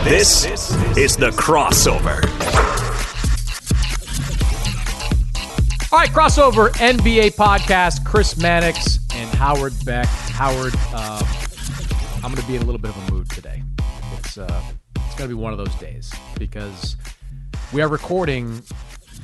This is The Crossover. All right, Crossover NBA podcast. Chris Mannix and Howard Beck. Howard, I'm going to be in a little bit of a mood today. It's going to be one of those days because we are recording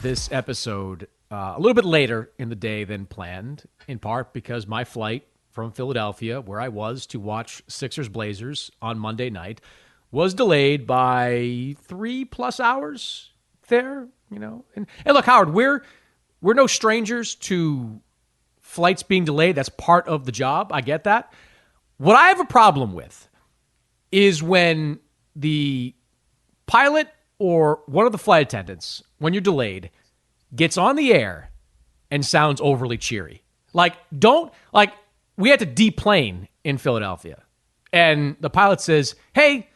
this episode a little bit later in the day than planned, in part because my flight from Philadelphia, where I was to watch Sixers-Blazers on Monday night, was delayed by 3+ hours there, you know. And look, Howard, we're no strangers to flights being delayed. That's part of the job. I get that. What I have a problem with is when the pilot or one of the flight attendants, when you're delayed, gets on the air and sounds overly cheery. We had to deplane in Philadelphia. And the pilot says, hey,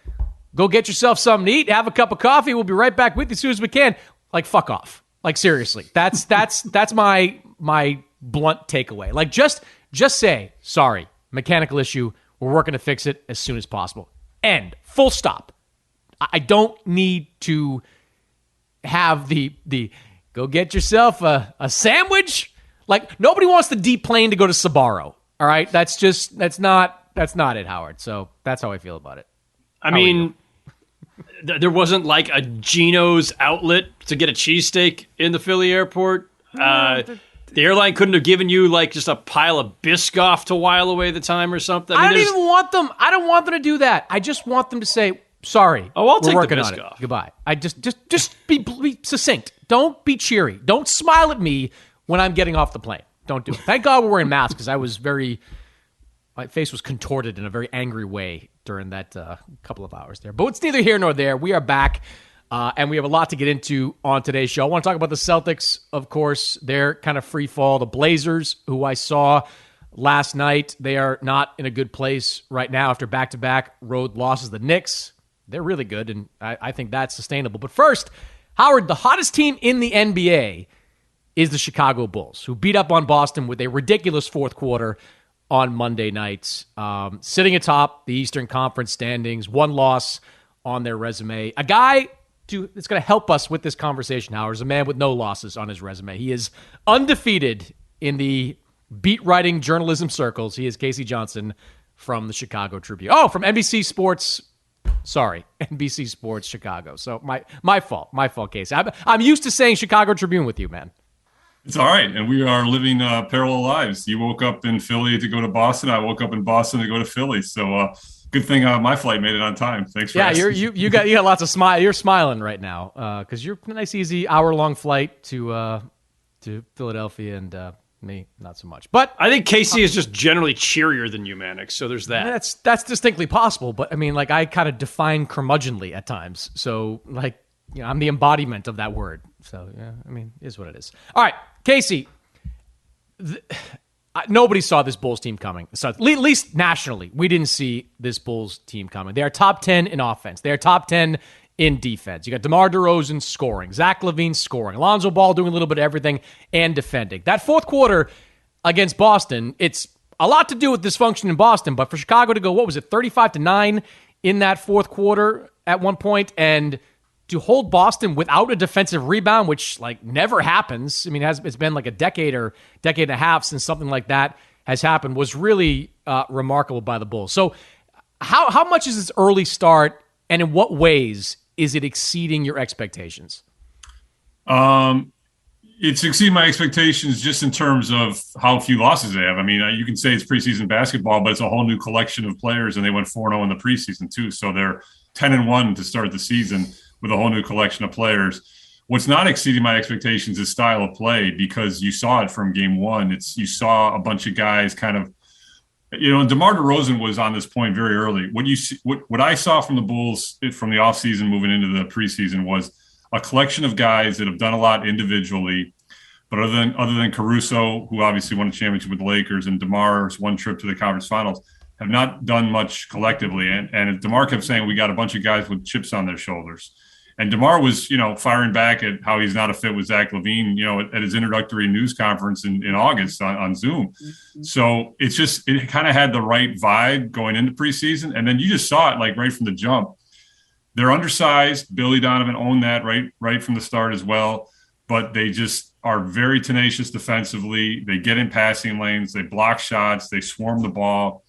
go get yourself something to eat, have a cup of coffee. We'll be right back with you as soon as we can. Like, fuck off. Like, seriously. That's my blunt takeaway. Like, just say, sorry, mechanical issue. We're working to fix it as soon as possible. End. Full stop. I don't need to have the go get yourself a sandwich. Like, nobody wants to deplane to go to Sbarro. All right? That's not it, Howard. So that's how I feel about it. I mean, there wasn't like a Geno's outlet to get a cheesesteak in the Philly airport. The airline couldn't have given you like just a pile of Biscoff to while away the time or something. I don't even want them. I don't want them to do that. I just want them to say, sorry. Oh, I'll take working the on Biscoff. it. Goodbye. I just be succinct. Don't be cheery. Don't smile at me when I'm getting off the plane. Don't do it. Thank God we're wearing masks because my face was contorted in a very angry way during that couple of hours there. But it's neither here nor there. We are back, and we have a lot to get into on today's show. I want to talk about the Celtics, of course. They're kind of free fall. The Blazers, who I saw last night, they are not in a good place right now after back-to-back road losses. The Knicks, they're really good, and I think that's sustainable. But first, Howard, the hottest team in the NBA is the Chicago Bulls, who beat up on Boston with a ridiculous fourth quarter on Monday nights, sitting atop the Eastern Conference standings, one loss on their resume. A guy that's going to help us with this conversation, Howard, is a man with no losses on his resume. He is undefeated in the beat writing journalism circles. He is Casey Johnson from the Chicago Tribune. Oh, from NBC Sports. Sorry, NBC Sports Chicago. So my fault, Casey. I'm used to saying Chicago Tribune with you, man. It's all right, and we are living parallel lives. You woke up in Philly to go to Boston. I woke up in Boston to go to Philly. So good thing my flight made it on time. Thanks for asking. you got lots of smile. You're smiling right now because you're a nice, easy hour-long flight to Philadelphia, and me not so much. But I think Casey is just generally cheerier than you, Mannix. So there's that. That's distinctly possible. But I mean, like, I kind of define curmudgeonly at times. So like, you know, I'm the embodiment of that word. So yeah, I mean, it is what it is. All right, Casey. Nobody saw this Bulls team coming. So at least nationally, we didn't see this Bulls team coming. They are top 10 in offense. They are top 10 in defense. You got DeMar DeRozan scoring, Zach LaVine scoring, Alonzo Ball doing a little bit of everything and defending. That fourth quarter against Boston, it's a lot to do with dysfunction in Boston, but for Chicago to go, 35-9 in that fourth quarter at one point, and to hold Boston without a defensive rebound, which like never happens. I mean, it's been like a decade or decade and a half since something like that has happened, was really remarkable by the Bulls. So how much is this early start, and in what ways is it exceeding your expectations? It's exceeding my expectations just in terms of how few losses they have. I mean, you can say it's preseason basketball, but it's a whole new collection of players, and they went 4-0 in the preseason too. So they're 10-1 to start the season with a whole new collection of players. What's not exceeding my expectations is style of play, because you saw it from game one. You saw a bunch of guys kind of, you know, DeMar DeRozan was on this point very early. What I saw from the Bulls from the offseason moving into the preseason was a collection of guys that have done a lot individually, but other than Caruso, who obviously won a championship with the Lakers, and DeMar's one trip to the conference finals, have not done much collectively. And DeMar kept saying, we got a bunch of guys with chips on their shoulders. And DeMar was, firing back at how he's not a fit with Zach LaVine, at his introductory news conference in August on Zoom. Mm-hmm. So it kind of had the right vibe going into preseason. And then you just saw it like right from the jump. they're undersized. Billy Donovan owned that right from the start as well. But they just are very tenacious defensively. They get in passing lanes. They block shots. They swarm the ball.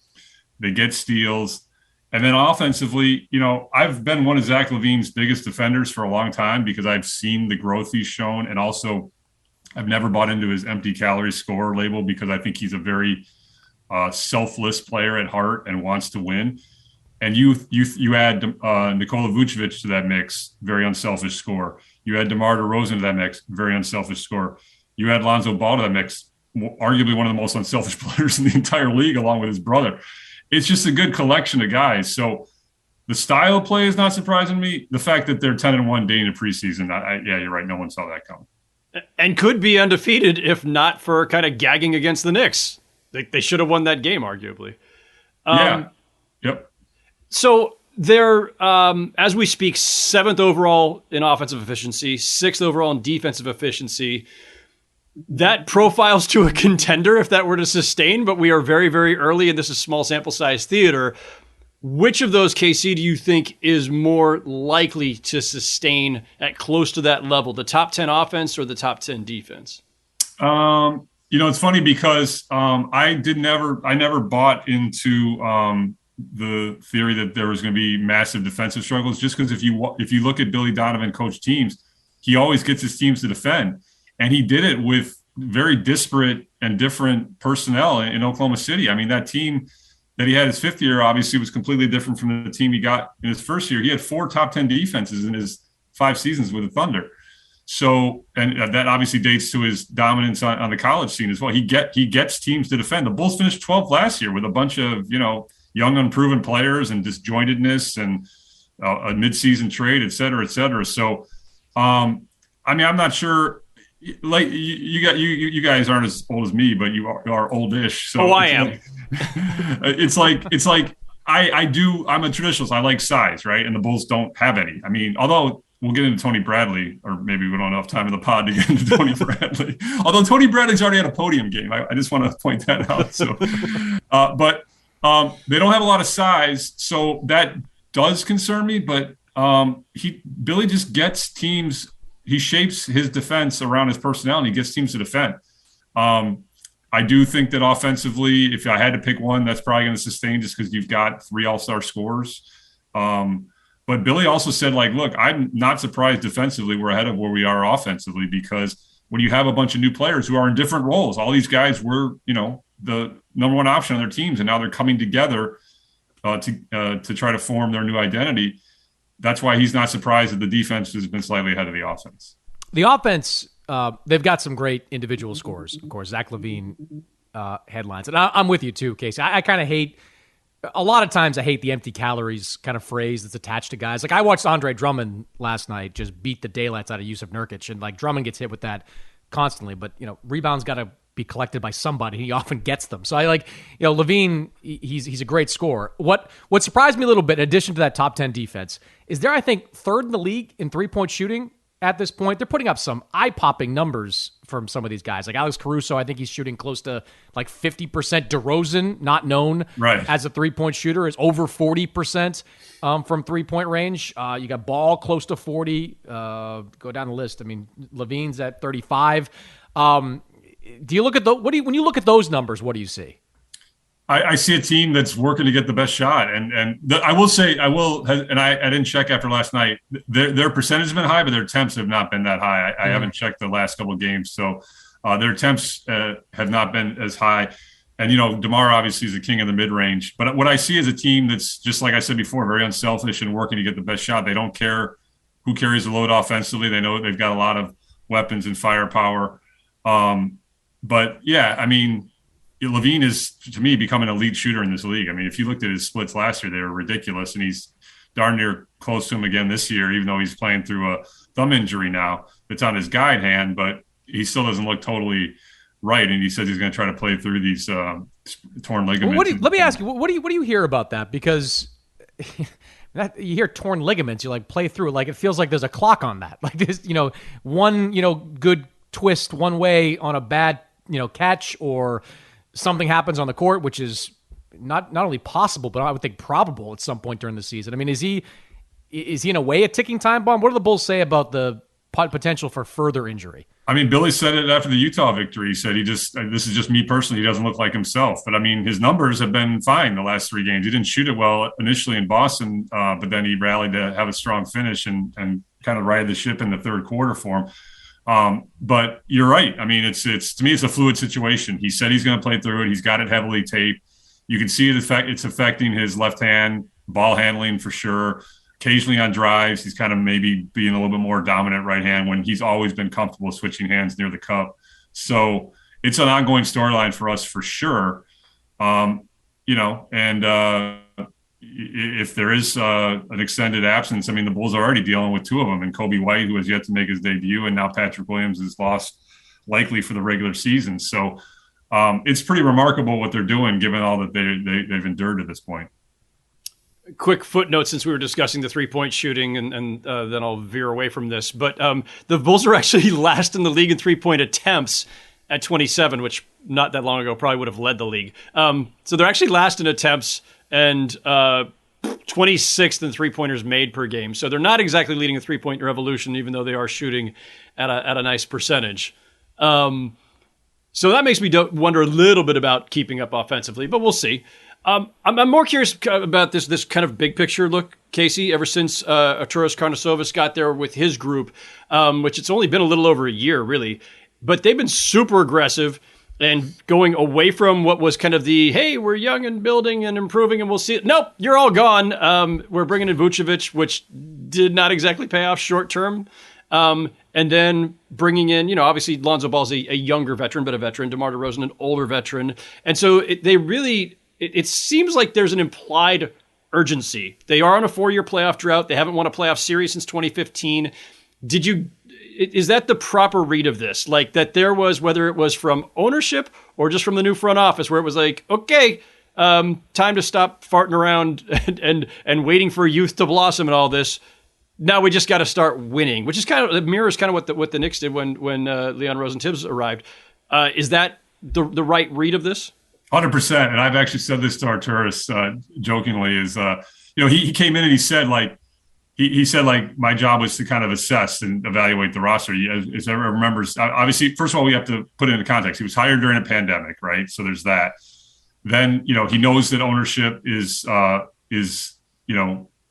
They get steals. And then offensively, I've been one of Zach LaVine's biggest defenders for a long time because I've seen the growth he's shown. And also, I've never bought into his empty calorie scorer label because I think he's a very selfless player at heart and wants to win. And you add Nikola Vucevic to that mix, very unselfish scorer. You add DeMar DeRozan to that mix, very unselfish scorer. You add Lonzo Ball to that mix, arguably one of the most unselfish players in the entire league, along with his brother. It's just a good collection of guys. So the style of play is not surprising me. The fact that they're 10-1 dating a preseason, yeah, you're right. No one saw that coming. And could be undefeated if not for kind of gagging against the Knicks. They should have won that game, arguably. Yeah. Yep. So they're, as we speak, 7th overall in offensive efficiency, 6th overall in defensive efficiency. That profiles to a contender if that were to sustain, but we are very, very early, and this is small sample size theater. Which of those, KC, do you think is more likely to sustain at close to that level, the top 10 offense or the top 10 defense? It's funny because I never bought into the theory that there was going to be massive defensive struggles, just because if you look at Billy Donovan coach teams, he always gets his teams to defend. And he did it with very disparate and different personnel in Oklahoma City. I mean, that team that he had his 5th year obviously was completely different from the team he got in his 1st year. He had 4 top 10 defenses in his 5 seasons with the Thunder. So, and that obviously dates to his dominance on the college scene as well. He gets teams to defend. The Bulls finished 12th last year with a bunch of, young, unproven players and disjointedness and a midseason trade, et cetera, et cetera. So, I'm not sure. Like you guys aren't as old as me, but you are oldish. So I am. It's like I'm a traditionalist. I like size, right? And the Bulls don't have any. I mean, although we'll get into Tony Bradley, or maybe we don't have enough time in the pod to get into Tony Bradley. Although Tony Bradley's already had a podium game. I just want to point that out. So, but they don't have a lot of size, so that does concern me. But Billy just gets teams. He shapes his defense around his personality. He gets teams to defend. I do think that offensively, if I had to pick one, that's probably going to sustain just because you've got 3 all-star scorers. But Billy also said, look, I'm not surprised defensively we're ahead of where we are offensively, because when you have a bunch of new players who are in different roles, all these guys were, the number one option on their teams, and now they're coming together to try to form their new identity. That's why he's not surprised that the defense has been slightly ahead of the offense. The offense, they've got some great individual scores. Of course, Zach LaVine headlines. And I'm with you too, Casey. I kind of hate, a lot of times I hate the empty calories kind of phrase that's attached to guys. Like I watched Andre Drummond last night just beat the daylights out of Yusuf Nurkic, and Drummond gets hit with that constantly. But, rebounds got to be collected by somebody. He often gets them. So I LaVine, he's a great scorer. What surprised me a little bit, in addition to that top 10 defense, is they're, I think, 3rd in the league in 3-point shooting at this point. They're putting up some eye-popping numbers from some of these guys. Like Alex Caruso, I think he's shooting close to 50%. DeRozan, not known as a 3-point shooter, is over 40% from 3-point range. You got Ball close to 40. Go down the list. I mean, LaVine's at 35. Do you look at when you look at those numbers, what do you see? I see a team that's working to get the best shot, and I will say and I didn't check after last night. Their percentage has been high, but their attempts have not been that high. I haven't checked the last couple of games, so their attempts have not been as high. And DeMar obviously is the king of the mid range, but what I see is a team that's, just like I said before, very unselfish and working to get the best shot. They don't care who carries the load offensively. They know they've got a lot of weapons and firepower. But yeah, I mean, LaVine is, to me, becoming an elite shooter in this league. I mean, if you looked at his splits last year, they were ridiculous, and he's darn near close to him again this year, even though he's playing through a thumb injury now that's on his guide hand, but he still doesn't look totally right, and he says he's going to try to play through these torn ligaments. Let me ask you, what do you hear about that? Because you hear torn ligaments, you play through it, it feels like there's a clock on that. This, one, good twist one way on a bad, catch, or something happens on the court, which is not only possible, but I would think probable at some point during the season. I mean, is he is he in a way a ticking time bomb? What do the Bulls say about the potential for further injury? I mean, Billy said it after the Utah victory. He said this is just me personally. He doesn't look like himself. But I mean, his numbers have been fine the last 3 games. He didn't shoot it well initially in Boston, but then he rallied to have a strong finish and kind of righted the ship in the third quarter for him. But you're right. I mean, it's to me, it's a fluid situation. He said he's going to play through it. He's got it heavily taped. You can see it's affecting his left hand ball handling for sure. Occasionally on drives, he's kind of maybe being a little bit more dominant right hand when he's always been comfortable switching hands near the cup. So it's an ongoing storyline for us for sure. If there is an extended absence, I mean, the Bulls are already dealing with 2 of them, and Kobe White, who has yet to make his debut, and now Patrick Williams is lost likely for the regular season. So it's pretty remarkable what they're doing, given all that they've endured to this point. Quick footnote, since we were discussing the 3-point shooting, and then I'll veer away from this. But the Bulls are actually last in the league in 3-point attempts at 27, which not that long ago probably would have led the league. So they're actually last in attempts and 26th in 3-pointers made per game. So they're not exactly leading a 3-point revolution, even though they are shooting at a nice percentage. So that makes me wonder a little bit about keeping up offensively, but we'll see. I'm more curious about this kind of big picture look, Casey, ever since Arturas Karnisovas got there with his group, which it's only been a little over a year, really. But they've been super aggressive and going away from what was kind of the, hey, we're young and building and improving and we'll see it. Nope, you're all gone. We're bringing in Vucevic, which did not exactly pay off short term. And then bringing in, obviously Lonzo Ball's a younger veteran, but a veteran. DeMar DeRozan, an older veteran. And so it seems like there's an implied urgency. They are on a 4-year playoff drought. They haven't won a playoff series since 2015. Is that the proper read of this? Like that there was, whether it was from ownership or just from the new front office, where it was like, okay, time to stop farting around and waiting for youth to blossom and all this. Now we just got to start winning, which is it mirrors kind of what the Knicks did when Leon Rosen-Tibbs arrived. Is that the right read of this? 100%. And I've actually said this to Arturas jokingly is, he came in and he said, he said, my job was to kind of assess and evaluate the roster. As everyone remembers, obviously, first of all, we have to put it into context. He was hired during a pandemic, right? So there's that. Then, he knows that ownership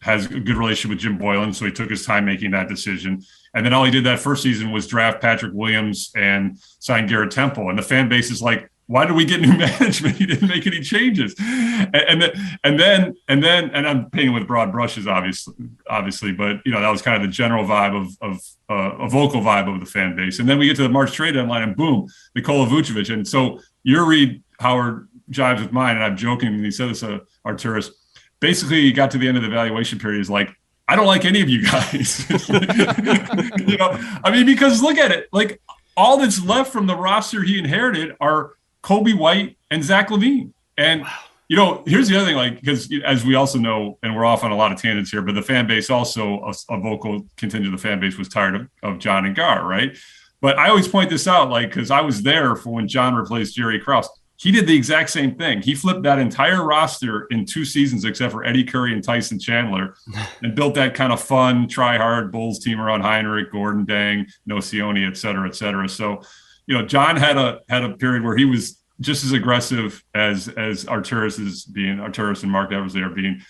has a good relationship with Jim Boylan. So he took his time making that decision. And then all he did that first season was draft Patrick Williams and sign Garrett Temple. And the fan base is like, why did we get new management? He didn't make any changes. And then I'm painting with broad brushes, obviously, but that was kind of the general vibe of a vocal vibe of the fan base. And then we get to the March trade deadline and boom, Nikola Vucevic. And so your read, Howard, jives with mine. And I'm joking when he said this to Arturas. Basically, he got to the end of the evaluation period. He's like, I don't like any of you guys. Because look at it. Like all that's left from the roster he inherited are Kobe White and Zach LaVine. And, here's the other thing, because as we also know, and we're off on a lot of tangents here, but the fan base also, a vocal contingent of the fan base was tired of John and Gar, right? But I always point this out, because I was there for when John replaced Jerry Krause. He did the exact same thing. He flipped that entire roster in 2 seasons, except for Eddie Curry and Tyson Chandler, and built that kind of fun, try-hard Bulls team around Heinrich, Gordon Dang, Nocioni, et cetera, et cetera. So, John had a period where he was just as aggressive as Arturas and Mark Eversley are being.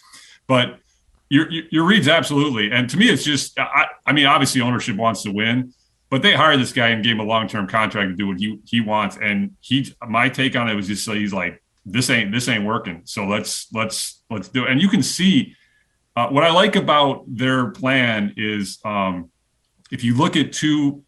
But your read's absolutely. And to me, it's just, obviously ownership wants to win. But they hired this guy and gave him a long-term contract to do what he wants. And my take on it was just he's like, this ain't working. So let's do it. And you can see what I like about their plan is if you look at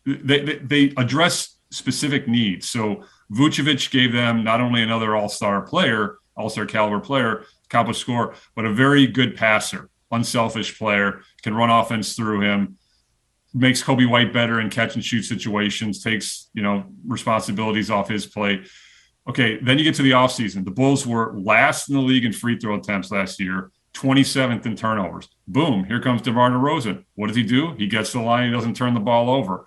they address specific needs. So Vucevic gave them not only another all-star caliber player, accomplished scorer, but a very good passer, unselfish player, can run offense through him. Makes Kobe White better in catch and shoot situations, takes, responsibilities off his plate. Okay, then you get to the offseason. The Bulls were last in the league in free throw attempts last year, 27th in turnovers. Boom, here comes DeMar DeRozan. What does he do? He gets to the line, he doesn't turn the ball over.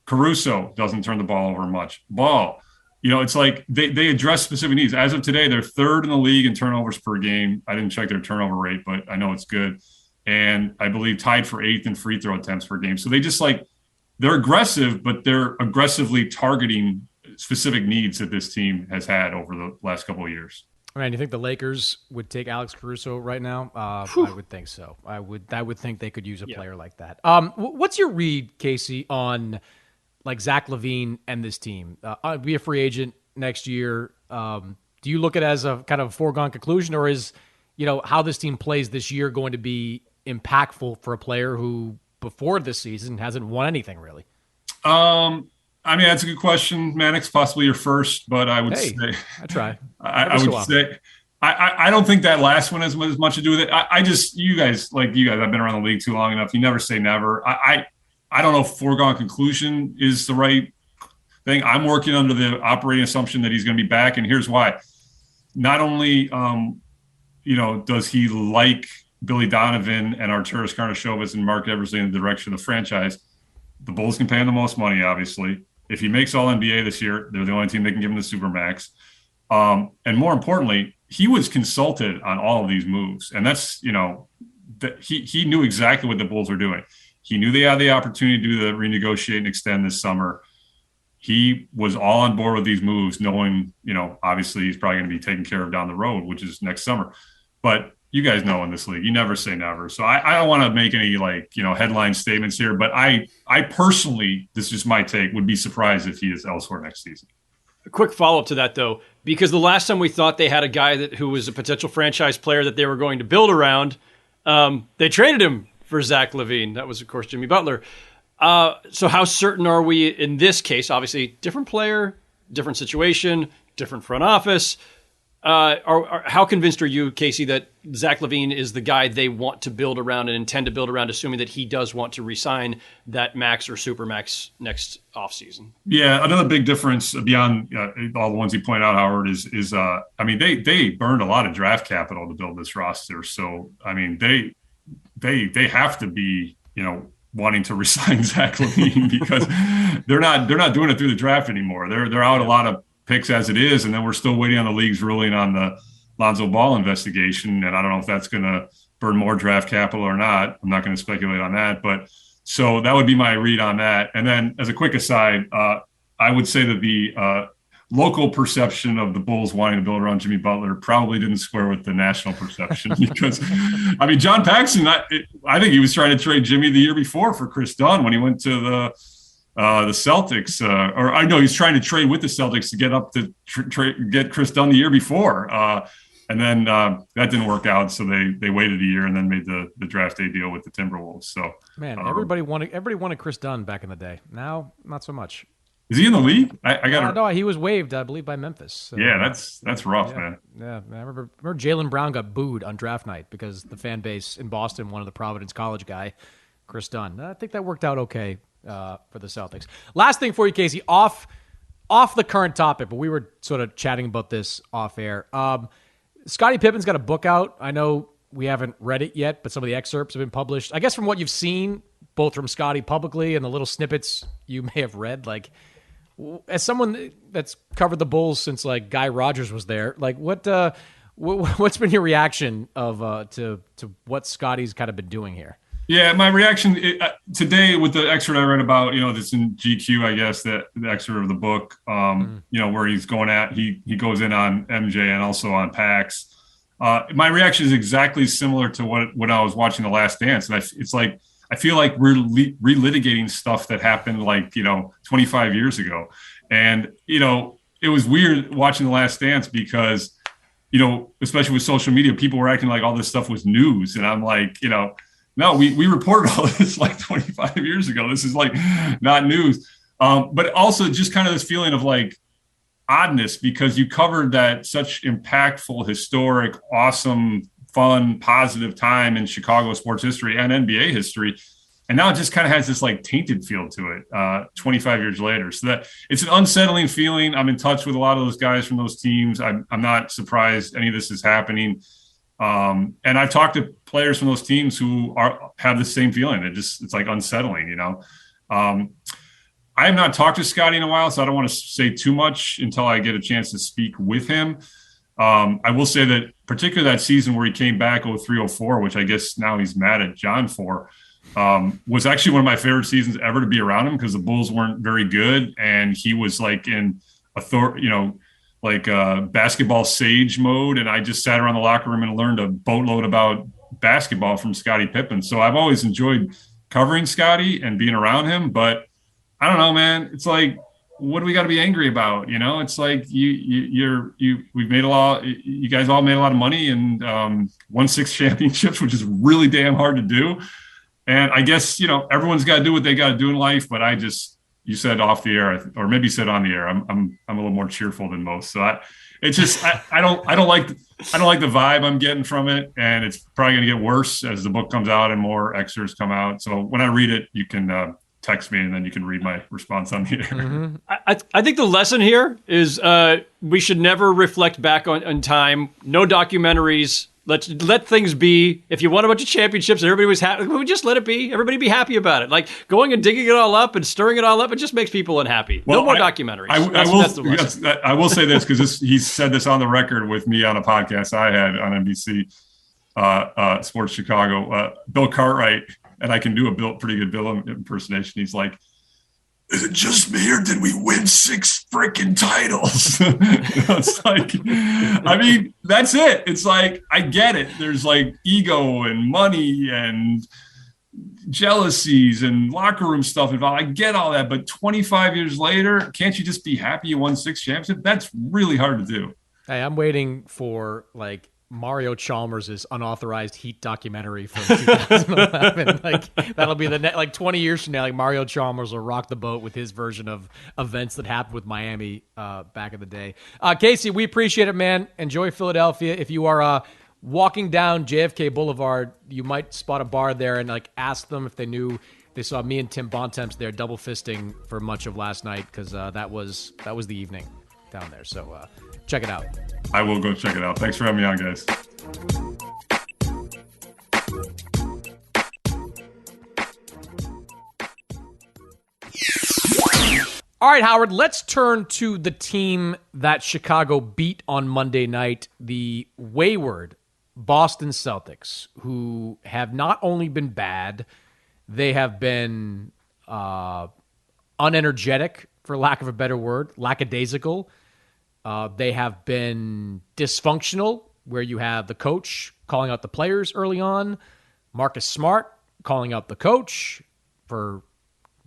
Caruso doesn't turn the ball over much. Ball, it's like they address specific needs. As of today, they're 3rd in the league in turnovers per game. I didn't check their turnover rate, but I know it's good. and I believe tied for 8th in free throw attempts per game. So they just they're aggressive, but they're aggressively targeting specific needs that this team has had over the last couple of years. Man, you think the Lakers would take Alex Caruso right now? I would think so. I would think they could use a player like that. What's your read, Casey, on like Zach LaVine and this team? Be a free agent next year. Do you look at it as a kind of foregone conclusion, or is how this team plays this year going to be impactful for a player who before this season hasn't won anything really? I mean, that's a good question, Mannix. Possibly your first, but I would say I try. I would say I don't think that last one has as much to do with it. I just you guys. I've been around the league too long enough. You never say never. I don't know if foregone conclusion is the right thing. I'm working under the operating assumption that he's going to be back, and here's why. Not only does he like Billy Donovan and Arturas Karnisovas and Mark Eversley in the direction of the franchise, the Bulls can pay him the most money, obviously. If he makes All-NBA this year, they're the only team that can give him the Supermax. And more importantly, he was consulted on all of these moves. And that's, that he knew exactly what the Bulls were doing. He knew they had the opportunity to renegotiate and extend this summer. He was all on board with these moves, knowing, obviously he's probably going to be taken care of down the road, which is next summer. But you guys know in this league, you never say never. So I don't want to make any headline statements here, but I personally, this is just my take, would be surprised if he is elsewhere next season. A quick follow-up to that, though, because the last time we thought they had a guy who was a potential franchise player that they were going to build around, they traded him for Zach LaVine. That was, of course, Jimmy Butler. So how certain are we in this case? Obviously, different player, different situation, different front office. How convinced are you, Casey, that Zach LaVine is the guy they want to build around and intend to build around, assuming that he does want to re-sign that max or supermax next offseason? Yeah, another big difference beyond all the ones you point out, Howard, is they burned a lot of draft capital to build this roster. So I mean, they have to be wanting to re-sign Zach LaVine because they're not doing it through the draft anymore. They're out a lot of picks as it is, and then we're still waiting on the league's ruling on the Lonzo Ball investigation, and I don't know if that's going to burn more draft capital or not. I'm not going to speculate on that, but so that would be my read on that. And then as a quick aside, I would say that the local perception of the Bulls wanting to build around Jimmy Butler probably didn't square with the national perception because, I mean, John Paxson, I think he was trying to trade Jimmy the year before for Chris Dunn when he went to the Celtics, or I know he's trying to trade with the Celtics to get up to get Chris Dunn the year before. And then that didn't work out. So they waited a year and then made the draft day deal with the Timberwolves. So man, everybody wanted Chris Dunn back in the day. Now, not so much. Is he in the league? I got no, he was waived, I believe, by Memphis. So, yeah, that's rough, man. Yeah, I remember Jaylen Brown got booed on draft night because the fan base in Boston wanted the Providence College guy, Chris Dunn. I think that worked out okay for the Celtics. Last thing for you, Casey, off the current topic, but we were sort of chatting about this off air. Scottie Pippen's got a book out. I know we haven't read it yet, but some of the excerpts have been published. I guess from what you've seen, both from Scottie publicly and the little snippets you may have read, like, as someone that's covered the Bulls since like Guy Rogers was there, like what's been your reaction of to what Scottie's kind of been doing here? Yeah, my reaction today with the excerpt I read about, that's in GQ, I guess, the excerpt of the book, where he's going he goes in on MJ and also on Pax. My reaction is exactly similar to when I was watching The Last Dance, and it's like I feel like we're relitigating stuff that happened 25 years ago, and it was weird watching The Last Dance because especially with social media, people were acting like all this stuff was news, and I'm like, no, we reported all this 25 years ago. This is not news. But also just kind of this feeling of oddness because you covered that such impactful, historic, awesome, fun, positive time in Chicago sports history and NBA history. And now it just kind of has this tainted feel to it 25 years later. So that it's an unsettling feeling. I'm in touch with a lot of those guys from those teams. I'm not surprised any of this is happening. And I've talked to players from those teams who have the same feeling. It's unsettling, I have not talked to Scottie in a while, so I don't want to say too much until I get a chance to speak with him. I will say that particularly that season where he came back 03-04, which I guess now he's mad at John for, was actually one of my favorite seasons ever to be around him because the Bulls weren't very good. And he was like in basketball sage mode. And I just sat around the locker room and learned a boatload about basketball from Scottie Pippen. So I've always enjoyed covering Scottie and being around him. But I don't know, man. It's like, what do we got to be angry about? It's like we've made you guys all made a lot of money and won 6 championships, which is really damn hard to do. And I guess, everyone's got to do what they got to do in life. But you said off the air, or maybe you said on the air, I'm a little more cheerful than most. So I don't like the vibe I'm getting from it. And it's probably going to get worse as the book comes out and more excerpts come out. So when I read it, you can, text me and then you can read my response on the air. Mm-hmm. I think the lesson here is we should never reflect back on time. No documentaries. Let things be. If you won a bunch of championships and everybody was happy, we just let it be. Everybody be happy about it. Like going and digging it all up and stirring it all up, it just makes people unhappy. Well, no more documentaries. I will say this because he said this on the record with me on a podcast I had on NBC Sports Chicago. Bill Cartwright, and I can do a pretty good Bill impersonation. He's like, "Is it just me or did we win 6 freaking titles?" It's like, I mean, that's it. It's like, I get it. There's like ego and money and jealousies and locker room stuff involved. I get all that. But 25 years later, can't you just be happy you won 6 championships? That's really hard to do. Hey, I'm waiting for like Mario Chalmers' unauthorized Heat documentary from 2011. That'll be the 20 years from now. Like Mario Chalmers will rock the boat with his version of events that happened with Miami back in the day. Casey, we appreciate it, man. Enjoy Philadelphia. If you are walking down JFK Boulevard, you might spot a bar there and ask them if they saw me and Tim Bontemps there double fisting for much of last night because that was the evening down there. So check it out. I will go check it out. Thanks for having me on, guys. All right, Howard, let's turn to the team that Chicago beat on Monday night, the wayward Boston Celtics, who have not only been bad, they have been unenergetic, for lack of a better word, lackadaisical. They have been dysfunctional, where you have the coach calling out the players early on, Marcus Smart calling out the coach for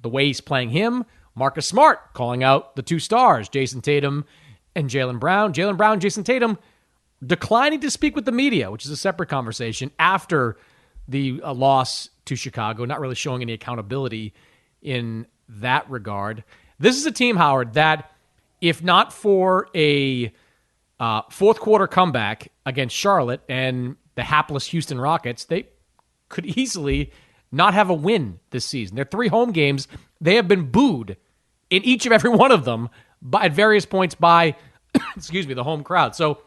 the way he's playing him, Marcus Smart calling out the 2 stars, Jason Tatum and Jaylen Brown. Jaylen Brown and Jason Tatum declining to speak with the media, which is a separate conversation, after the loss to Chicago, not really showing any accountability in that regard. This is a team, Howard, that if not for a fourth quarter comeback against Charlotte and the hapless Houston Rockets, they could easily not have a win this season. Their 3 home games, they have been booed in each of every one of them at various points by, the home crowd. So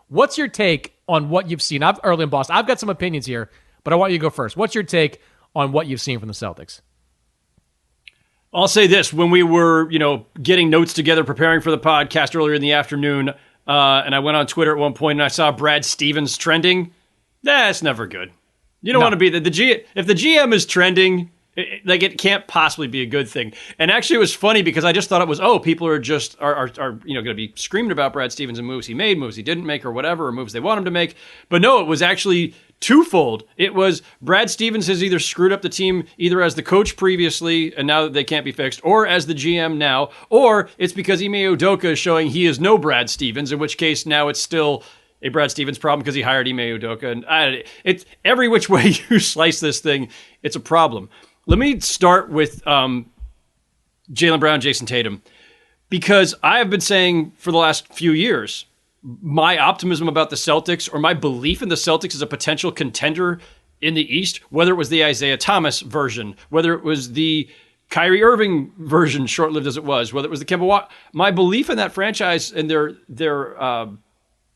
what's your take on what you've seen? Early in Boston, I've got some opinions here, but I want you to go first. What's your take on what you've seen from the Celtics? I'll say this. When we were, getting notes together, preparing for the podcast earlier in the afternoon, and I went on Twitter at one point and I saw Brad Stevens trending, that's never good. You don't want to be if the GM is trending, it can't possibly be a good thing. And actually, it was funny because I just thought it was, people are just are going to be screaming about Brad Stevens and moves he made, moves he didn't make, or whatever, or moves they want him to make. But no, it was actually twofold. It was Brad Stevens has either screwed up the team either as the coach previously and now that they can't be fixed, or as the GM now, or it's because Ime Udoka is showing he is no Brad Stevens, in which case now it's still a Brad Stevens problem because he hired Ime Udoka. And it's every which way you slice this thing, it's a problem. Let me start with Jaylen Brown, Jason Tatum, because I have been saying for the last few years, my optimism about the Celtics, or my belief in the Celtics as a potential contender in the East, whether it was the Isaiah Thomas version, whether it was the Kyrie Irving version, short-lived as it was, whether it was the Kemba Walker, my belief in that franchise and their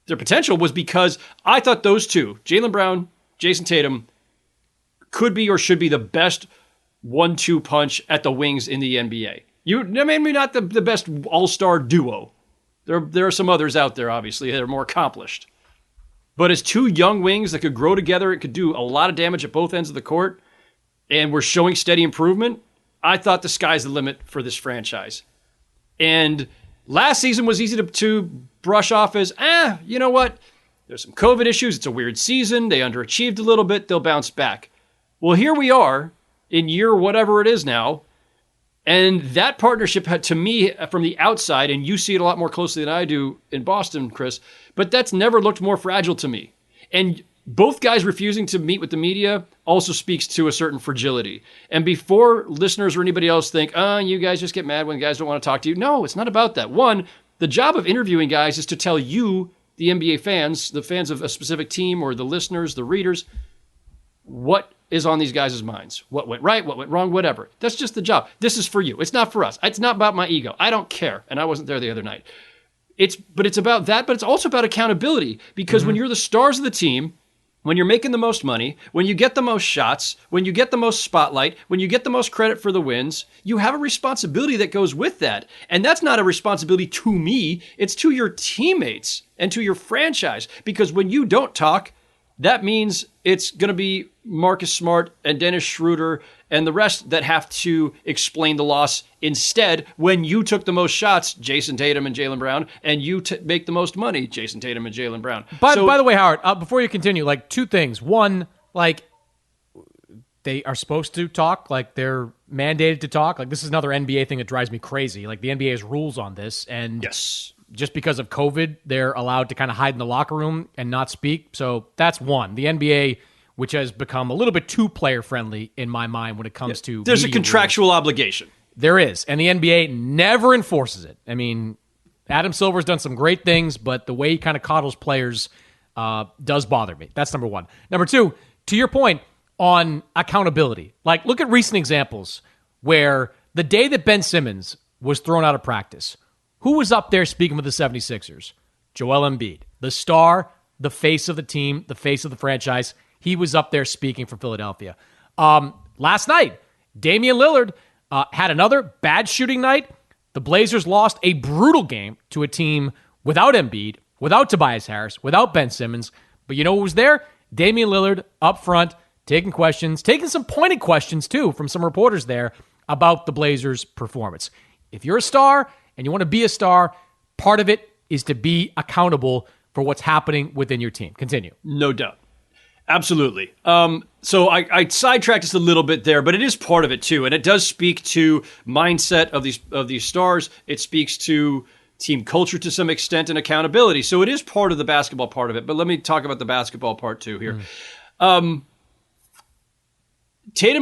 potential was because I thought those two, Jaylen Brown, Jason Tatum, could be or should be the best 1-2 punch at the wings in the NBA. Maybe not the best all-star duo, There are some others out there, obviously, that are more accomplished. But as two young wings that could grow together, it could do a lot of damage at both ends of the court, and we're showing steady improvement, I thought the sky's the limit for this franchise. And last season was easy to brush off as, you know what? There's some COVID issues. It's a weird season. They underachieved a little bit. They'll bounce back. Well, here we are in year whatever it is now. And that partnership had, to me, from the outside, and you see it a lot more closely than I do in Boston, Chris, but that's never looked more fragile to me. And both guys refusing to meet with the media also speaks to a certain fragility. And before listeners or anybody else think, you guys just get mad when guys don't want to talk to you. No, it's not about that. One, the job of interviewing guys is to tell you, the NBA fans, the fans of a specific team, or the listeners, the readers, what is on these guys' minds. What went right, what went wrong, whatever. That's just the job. This is for you. It's not for us. It's not about my ego. I don't care. And I wasn't there the other night. It's about that, but it's also about accountability. Because when you're the stars of the team, when you're making the most money, when you get the most shots, when you get the most spotlight, when you get the most credit for the wins, you have a responsibility that goes with that. And that's not a responsibility to me. It's to your teammates and to your franchise. Because when you don't talk, that means it's going to be Marcus Smart and Dennis Schroeder and the rest that have to explain the loss instead when you took the most shots, Jason Tatum and Jaylen Brown, and you make the most money, Jason Tatum and Jaylen Brown. By the way, Howard, before you continue, two things. One, they are supposed to talk, they're mandated to talk. This is another NBA thing that drives me crazy. The NBA has rules on this, and yes. Just because of COVID, they're allowed to kind of hide in the locker room and not speak. So that's one. The NBA, which has become a little bit too player-friendly in my mind when it comes to there's a contractual obligation. There is, and the NBA never enforces it. I mean, Adam Silver's done some great things, but the way he kind of coddles players does bother me. That's number one. Number two, to your point on accountability, look at recent examples where the day that Ben Simmons was thrown out of practice, who was up there speaking with the 76ers? Joel Embiid, the star, the face of the team, the face of the franchise. He was up there speaking for Philadelphia. Last night, Damian Lillard had another bad shooting night. The Blazers lost a brutal game to a team without Embiid, without Tobias Harris, without Ben Simmons. But you know who was there? Damian Lillard up front, taking questions, taking some pointed questions, too, from some reporters there about the Blazers' performance. If you're a star and you want to be a star, part of it is to be accountable for what's happening within your team. Continue. No doubt. Absolutely. So I sidetracked just a little bit there, but it is part of it too. And it does speak to mindset of these stars. It speaks to team culture to some extent and accountability. So it is part of the basketball part of it. But let me talk about the basketball part too here. Tatum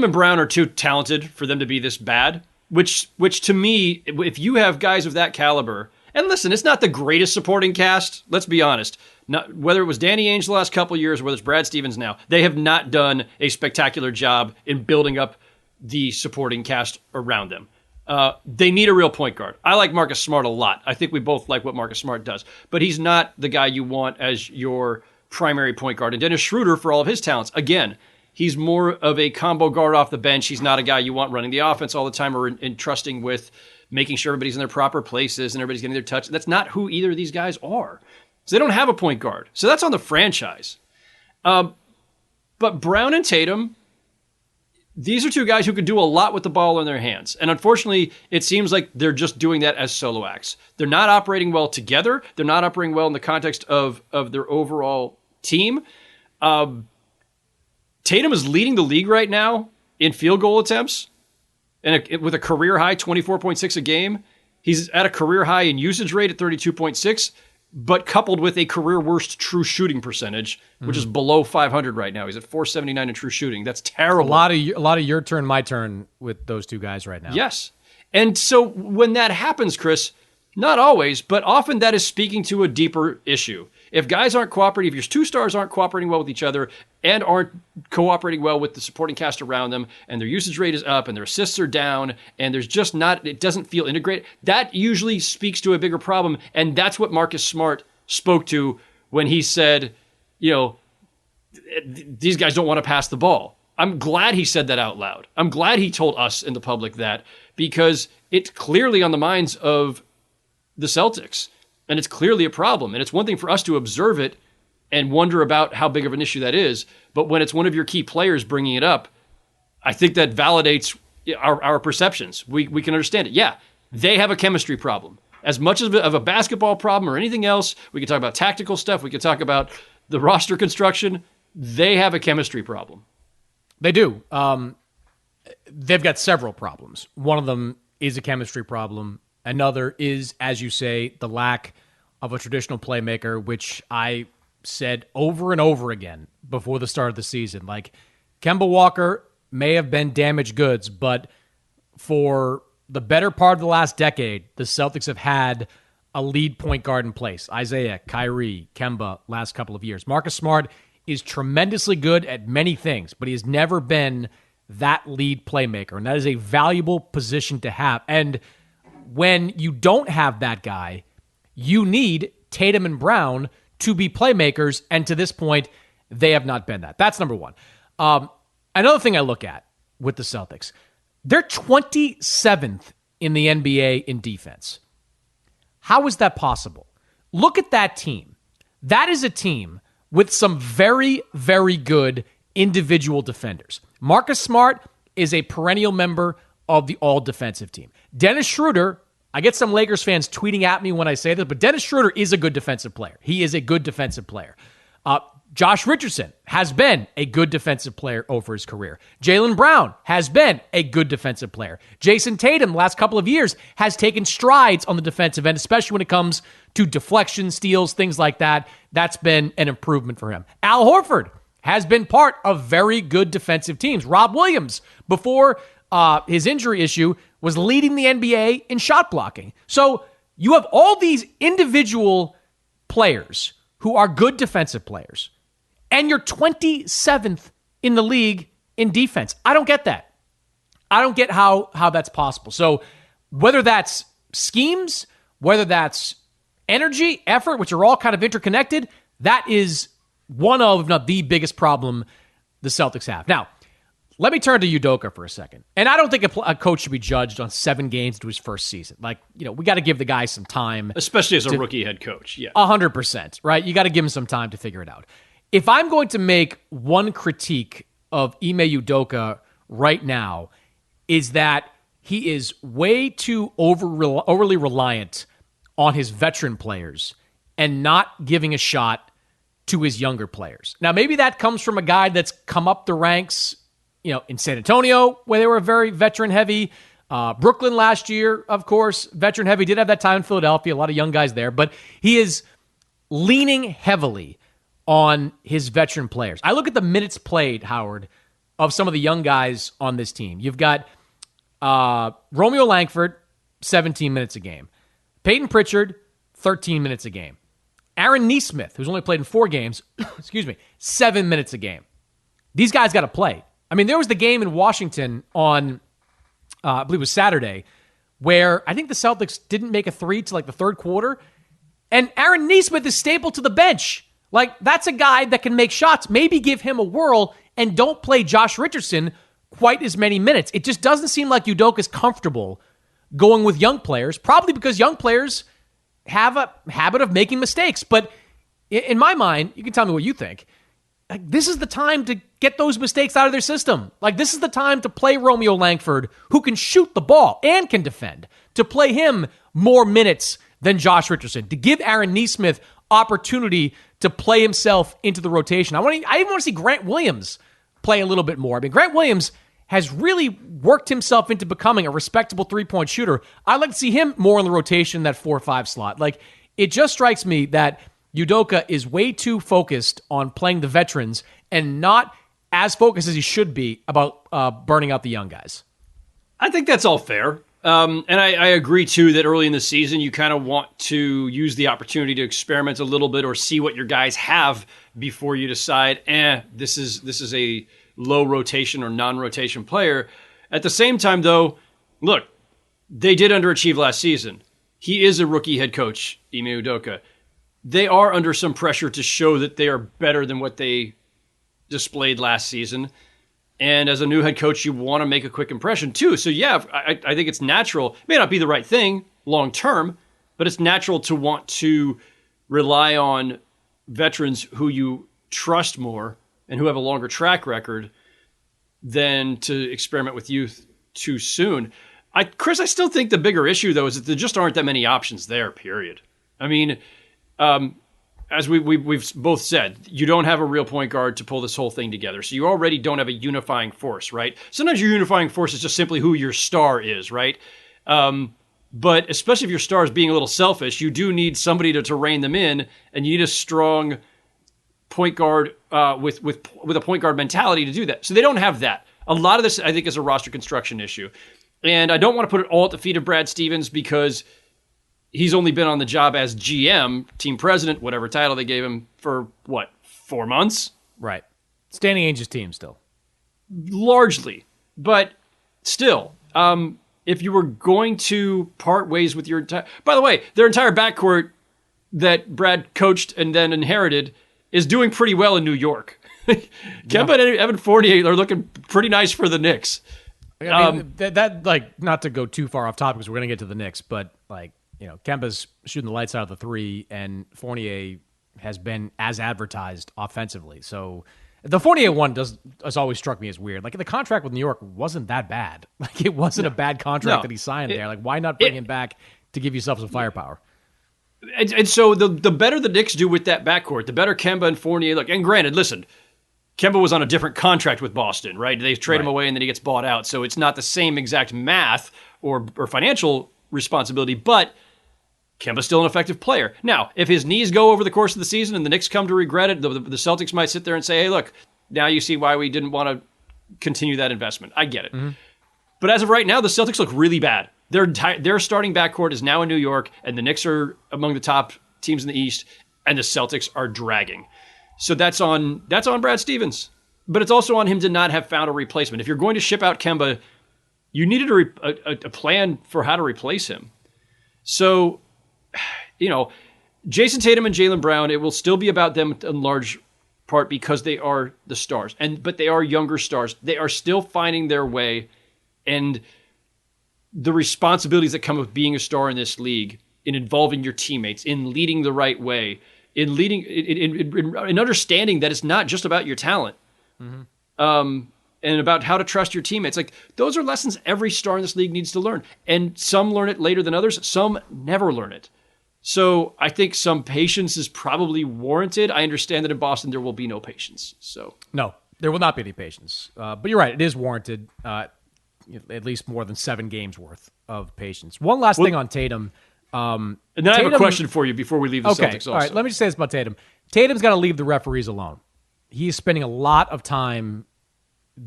and Brown are too talented for them to be this bad. Which to me, if you have guys of that caliber, and listen, it's not the greatest supporting cast, let's be honest. Not, whether it was Danny Ainge the last couple of years or whether it's Brad Stevens now, they have not done a spectacular job in building up the supporting cast around them. They need a real point guard. I like Marcus Smart a lot. I think we both like what Marcus Smart does. But he's not the guy you want as your primary point guard. And Dennis Schroeder, for all of his talents, again, he's more of a combo guard off the bench. He's not a guy you want running the offense all the time or entrusting with making sure everybody's in their proper places and everybody's getting their touch. That's not who either of these guys are. So they don't have a point guard. So that's on the franchise. But Brown and Tatum, these are two guys who could do a lot with the ball in their hands. And unfortunately, it seems like they're just doing that as solo acts. They're not operating well together. They're not operating well in the context of their overall team. Tatum is leading the league right now in field goal attempts, and with a career high 24.6 a game. He's at a career high in usage rate at 32.6, but coupled with a career worst true shooting percentage, which is below 500 right now. He's at 479 in true shooting. That's terrible. A lot of your turn, my turn with those two guys right now. Yes. And so when that happens, Chris, not always, but often that is speaking to a deeper issue. If guys aren't cooperating, if your two stars aren't cooperating well with each other and aren't cooperating well with the supporting cast around them, and their usage rate is up and their assists are down, and there's just not, it doesn't feel integrated, that usually speaks to a bigger problem. And that's what Marcus Smart spoke to when he said, these guys don't want to pass the ball. I'm glad he said that out loud. I'm glad he told us in the public that, because it's clearly on the minds of the Celtics. and it's clearly a problem. And it's one thing for us to observe it and wonder about how big of an issue that is. But when it's one of your key players bringing it up, I think that validates our perceptions. We can understand it. Yeah, they have a chemistry problem. As much of a basketball problem or anything else, we can talk about tactical stuff. We can talk about the roster construction. They have a chemistry problem. They do. They've got several problems. One of them is a chemistry problem. Another is, as you say, the lack of a traditional playmaker, which I said over and over again before the start of the season. Like, Kemba Walker may have been damaged goods, but for the better part of the last decade, the Celtics have had a lead point guard in place. Isaiah, Kyrie, Kemba, last couple of years. Marcus Smart is tremendously good at many things, but he has never been that lead playmaker, and that is a valuable position to have. And when you don't have that guy, you need Tatum and Brown to be playmakers, and to this point, they have not been that. That's number one. Another thing I look at with the Celtics, they're 27th in the NBA in defense. How is that possible? Look at that team. That is a team with some very, very good individual defenders. Marcus Smart is a perennial member of the all-defensive team. Dennis Schroeder, I get some Lakers fans tweeting at me when I say this, but Dennis Schroeder is a good defensive player. He is a good defensive player. Josh Richardson has been a good defensive player over his career. Jaylen Brown has been a good defensive player. Jason Tatum, the last couple of years, has taken strides on the defensive end, especially when it comes to deflection, steals, things like that. That's been an improvement for him. Al Horford has been part of very good defensive teams. Rob Williams, before his injury issue, was leading the NBA in shot blocking. So you have all these individual players who are good defensive players, and you're 27th in the league in defense. I don't get that. I don't get how that's possible. So whether that's schemes, whether that's energy, effort, which are all kind of interconnected, that is one of, if not the biggest problem the Celtics have. Now, let me turn to Udoka for a second. And I don't think a coach should be judged on 7 games to his first season. Like, we got to give the guy some time. Especially as a rookie head coach, yeah. 100%, right? You got to give him some time to figure it out. If I'm going to make one critique of Ime Udoka right now, is that he is way too overly reliant on his veteran players and not giving a shot to his younger players. Now, maybe that comes from a guy that's come up the ranks, in San Antonio, where they were very veteran-heavy. Brooklyn last year, of course, veteran-heavy. Did have that time in Philadelphia, a lot of young guys there. But he is leaning heavily on his veteran players. I look at the minutes played, Howard, of some of the young guys on this team. You've got Romeo Langford, 17 minutes a game. Peyton Pritchard, 13 minutes a game. Aaron Nesmith, who's only played in 4 games, 7 minutes a game. These guys got to play. I mean, there was the game in Washington on, I believe it was Saturday, where I think the Celtics didn't make a 3 to the third quarter, and Aaron Nesmith is stapled to the bench. That's a guy that can make shots. Maybe give him a whirl and don't play Josh Richardson quite as many minutes. It just doesn't seem like Udoka's comfortable going with young players, probably because young players have a habit of making mistakes. But in my mind, you can tell me what you think, this is the time to get those mistakes out of their system. This is the time to play Romeo Langford, who can shoot the ball and can defend, to play him more minutes than Josh Richardson, to give Aaron Nesmith opportunity to play himself into the rotation. I even want to see Grant Williams play a little bit more. I mean, Grant Williams has really worked himself into becoming a respectable three-point shooter. I'd like to see him more in the rotation, that 4-5 slot. It just strikes me that Udoka is way too focused on playing the veterans and not as focused as he should be about burning out the young guys. I think that's all fair. And I agree, too, that early in the season, you kind of want to use the opportunity to experiment a little bit or see what your guys have before you decide, this is a low rotation or non-rotation player. At the same time, though, look, they did underachieve last season. He is a rookie head coach, Ime Udoka. They are under some pressure to show that they are better than what they displayed last season. And as a new head coach, you want to make a quick impression too. So yeah, I think it's natural. It may not be the right thing long term, but it's natural to want to rely on veterans who you trust more and who have a longer track record than to experiment with youth too soon. Chris, I still think the bigger issue, though, is that there just aren't that many options there, period. I mean, as we've both said, you don't have a real point guard to pull this whole thing together. So you already don't have a unifying force, right? Sometimes your unifying force is just simply who your star is, right? But especially if your star is being a little selfish, you do need somebody to rein them in, and you need a strong point guard with a point guard mentality to do that. So they don't have that. A lot of this, I think, is a roster construction issue. And I don't want to put it all at the feet of Brad Stevens because he's only been on the job as GM, team president, whatever title they gave him, for, 4 months? Right. Standing Angels team still. Largely. But still, if you were going to part ways with your entire... By the way, their entire backcourt that Brad coached and then inherited is doing pretty well in New York. Kemba and Evan Fournier are looking pretty nice for the Knicks. I mean, that not to go too far off topic because we're going to get to the Knicks, but Kemba's shooting the lights out of the three, and Fournier has been as advertised offensively. So the Fournier one has always struck me as weird. Like, the contract with New York wasn't that bad. Like, it wasn't a bad contract that he signed there. Like, why not bring him back to give yourself some firepower? And so the better the Knicks do with that backcourt, the better Kemba and Fournier look. And granted, listen, Kemba was on a different contract with Boston, right? They trade him away and then he gets bought out. So it's not the same exact math or financial responsibility, but Kemba's still an effective player. Now, if his knees go over the course of the season and the Knicks come to regret it, the Celtics might sit there and say, hey, look, now you see why we didn't want to continue that investment. I get it. Mm-hmm. But as of right now, the Celtics look really bad. Their starting backcourt is now in New York, and the Knicks are among the top teams in the East, and the Celtics are dragging. So that's on Brad Stevens. But it's also on him to not have found a replacement. If you're going to ship out Kemba, you needed a plan for how to replace him. So, Jason Tatum and Jaylen Brown, it will still be about them in large part because they are the stars. But they are younger stars. They are still finding their way, and the responsibilities that come with being a star in this league, in involving your teammates, in leading the right way, in leading, in understanding that it's not just about your talent, and about how to trust your teammates. Like, those are lessons every star in this league needs to learn. And some learn it later than others. Some never learn it. So I think some patience is probably warranted. I understand that in Boston there will be no patience. So no, there will not be any patience. But you're right; it is warranted. At least more than 7 games worth of patience. One last thing on Tatum. And then I have a question for you before we leave the Celtics also. All right, let me just say this about Tatum. Tatum's got to leave the referees alone. He's spending a lot of time